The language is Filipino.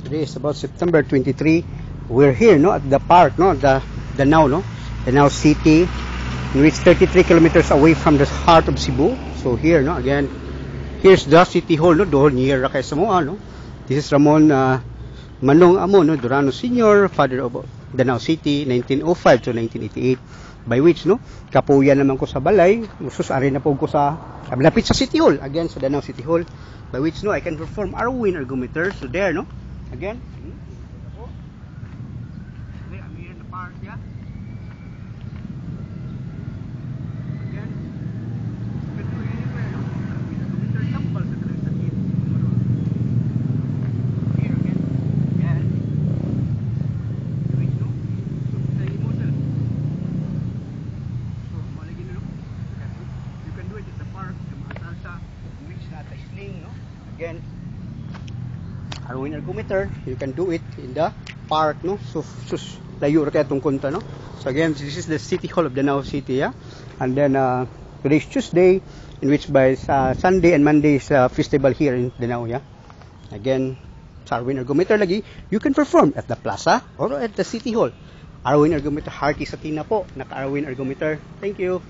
Today is about September 23. We're here, no, at the park, no, the Danao, no, Danao City, in which 33 kilometers away from the heart of Cebu. So here, no, again, here's the City Hall, no, doon near kay Samoa, no. This is Ramon Manong Amo, no, Durano Sr., father of Danao City, 1905 to 1988. By which, no, kapuyan naman ko sa balay, susari na po ko sa malapit sa City Hall, again sa Danao City Hall. By which, no, I can perform Arwin ergometer. So there, no, again. I'm here in the park, yeah. Again, you can do anywhere, no? Ergometer tambal sa talang sakit. Here again, yeah. Which, no, so sa model. So, malagi na, no? You can do it in the park, sa mga salsa, mix na at sling, no? Again, Arwin ergometer, you can do it in the park, no? So layo ra kay atong kunta, no? So again, this is the City Hall of Danao City, yeah. And then today's Tuesday, in which by Sunday and Monday is festival here in Danao, yeah. Again, sa Arwin ergometer lagi, you can perform at the plaza or at the City Hall. Arwin ergometer, hearty sa tina po, naka Arwin ergometer. Thank you.